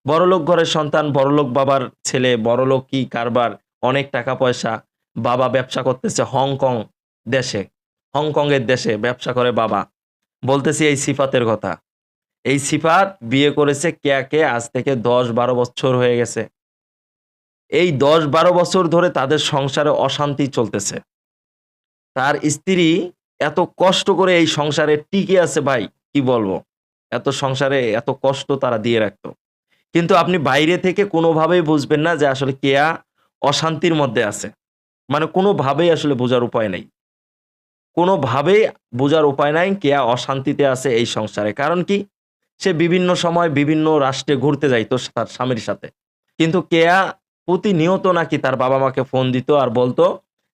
বড়লোক ঘরের সন্তান, বড়লোক বাবার ছেলে, বড়লোকই কারবার, অনেক টাকা পয়সা। বাবা ব্যবসা করতেছে হংকং দেশে। হংকংয়ের দেশে ব্যবসা করে বাবা। বলতেছি এই সিফাতের কথা। এই সিফাত বিয়ে করেছে কেয়াকে আজ থেকে ১০-১২ বছর হয়ে গেছে। এই ১০-১২ বছর ধরে তাদের সংসারে অশান্তি চলতেছে। তার স্ত্রী এত কষ্ট করে এই সংসারে টিকে আছে ভাই, কি বলবো? এত সংসারে এত কষ্ট তারা দিয়ে রাখতো। কিন্তু আপনি বাইরে থেকে কোনোভাবেই বুঝবেন না যে আসলে কেয়া অশান্তির মধ্যে আছে। মানে কোনোভাবেই আসলে বোঝার উপায় নেই। কোনোভাবেই বোঝার উপায় নাই কেয়া অশান্তিতে আছে এই সংসারে। কারণ কি? সে বিভিন্ন সময় বিভিন্ন রাষ্ট্রে ঘুরতে যাইত তার স্বামীর সাথে। কিন্তু কেয়া প্রতিনিয়ত নাকি তার বাবা-মাকে ফোন দিত আর বলত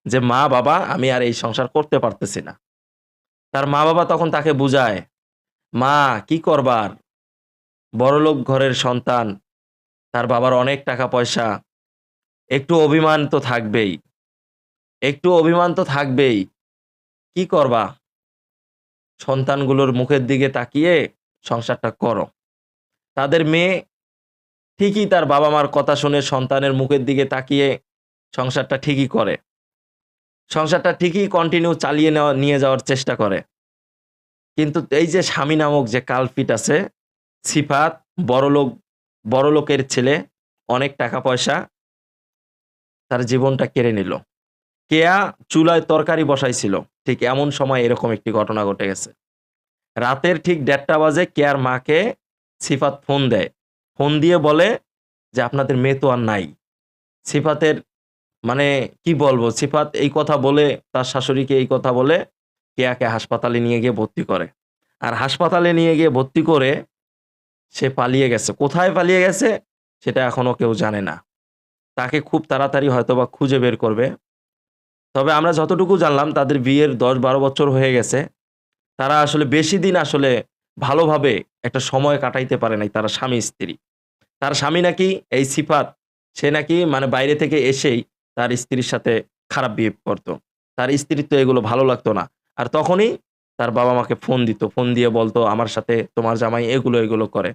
যে, "মা, বাবা আমি আর এই সংসার করতে পারতেছি না।" তার মা-বাবা তখন তাকে বুঝায়, "মা কি করবার? বড়লোক ঘরের সন্তান, তার বাবার অনেক টাকা পয়সা, একটু অভিমান তো থাকবেই, একটু অভিমান তো থাকবেই। কি করবা? সন্তানগুলোর মুখের দিকে তাকিয়ে সংসারটা করো।" তাদের মেয়ে ঠিকই তার বাবা-মার কথা শুনে সন্তানের মুখের দিকে তাকিয়ে সংসারটা ঠিকই করে। সংসারটা ঠিকই কন্টিনিউ চালিয়ে নিয়ে যাওয়ার চেষ্টা করে। কিন্তু এই যে স্বামী নামক যে কালপিট আছে, সিফাত বড়লোক বড়লোকের ছেলে, অনেক টাকা পয়সা, তার জীবনটা কেড়ে নিল। কেয়া চুলায় তরকারি বসাইছিল। ঠিক এমন সময় এরকম একটি ঘটনা ঘটে গেছে। রাতের ঠিক ১:৩০ বাজে কেয়ার মাকে সিফাত ফোন দেয়। ফোন দিয়ে বলে যে, "আপনাদের মেয়ে তো আর নাই।" সিফাতের মানে কি বলবো? সিফাত এই কথা বলে তার শাশুড়িকে এই কথা বলে কেয়াকে হাসপাতালে নিয়ে গিয়ে ভর্তি করে। আর হাসপাতালে নিয়ে গিয়ে ভর্তি করে সে পালিয়ে গেছে। কোথায় পালিয়ে গেছে? সেটা এখনো কেউ জানে না। তাকে খুব তাড়াতাড়ি হয়তোবা খুঁজে বের করবে। তবে আমরা যতটুকু জানলাম তাদের বিয়ের ১০-১২ বছর হয়ে গেছে। তারা আসলে বেশিদিন আসলে ভালোভাবে একটা সময় কাটাইতে পারে নাই তারা স্বামী-স্ত্রী। তার স্বামী নাকি এই সিফাত, সে নাকি মানে বাইরে থেকে এসেই তার স্ত্রীর সাথে খারাপ বিহেভ করত। তার স্ত্রীর তো এগুলো ভালো লাগতো না। আর তখনই তার বাবা-মাকে ফোন দিত। ফোন দিয়ে বলত, "আমার সাথে তোমার জামাই এগুলো করে।"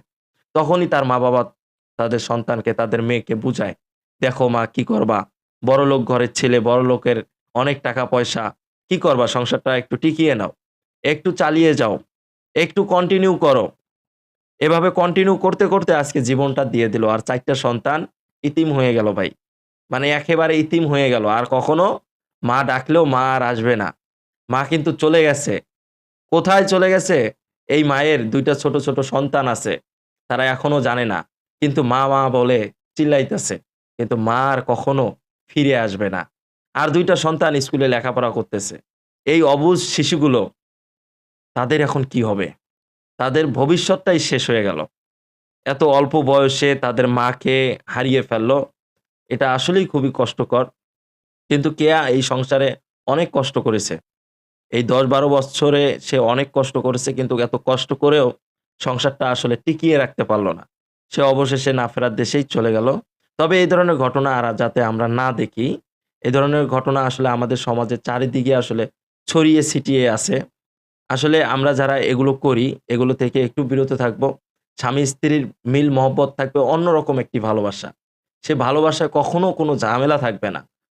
তখনই তার মা-বাবা তাদের সন্তানকে, তাদের মেয়েকে বুঝায়, "দেখো মা কি করবা? বড়লোক ঘরের ছেলে, বড়লোকের অনেক টাকা পয়সা। কি করবা? সংসারটা একটু টিকিয়ে নাও। একটু চালিয়ে যাও। একটু কন্টিনিউ করো।" এভাবে কন্টিনিউ করতে আজকে জীবনটা দিয়ে দিল। আর ৪ টা সন্তান ইতিম হয়ে গেল ভাই। মানে একেবারে ইতিম হয়ে গেল। আর কখনো মা ডাকলেও মা আর আসবে না। মা কিন্তু চলে গেছে। কোথায় চলে গেছে? এই মায়ের ২ টা ছোট সন্তান আছে। তারা এখনো জানে না। কিন্তু মা, মা বলে চিল্লাইতেছে। কিন্তু মা আর কখনো ফিরে আসবে না। আর ২ টা সন্তান স্কুলে লেখাপড়া করতেছে। এই অবুঝ শিশুগুলো, তাদের এখন কি হবে? তাদের ভবিষ্যৎটাই শেষ হয়ে গেল। এত অল্প বয়সে তাদের মাকে হারিয়ে ফেলল। এটা আসলেই খুবই কষ্টকর। কিন্তু কেয়া এই সংসারে অনেক কষ্ট করেছে। এই ১০-১২ বৎসরে সে অনেক কষ্ট করেছে কিন্তু এত কষ্ট করেও সংসারটা আসলে টিকিয়ে রাখতে পারল না। সে অবশেষে না ফেরার দেশেই চলে গেল। তবে এই ধরনের ঘটনা আর যাতে আমরা না দেখি, এ ধরনের ঘটনা আসলে আমাদের সমাজের চারিদিকে আসলে ছড়িয়ে ছিটিয়ে আছে। আসলে আমরা যারা এগুলো করি, এগুলো থেকে একটু বিরত থাকবো। স্বামী-স্ত্রীর মিল মহব্বত থাকবে অন্যরকম একটি ভালোবাসা। সে ভালোবাসায় কখনো কোনো ঝামেলা থাকবে না।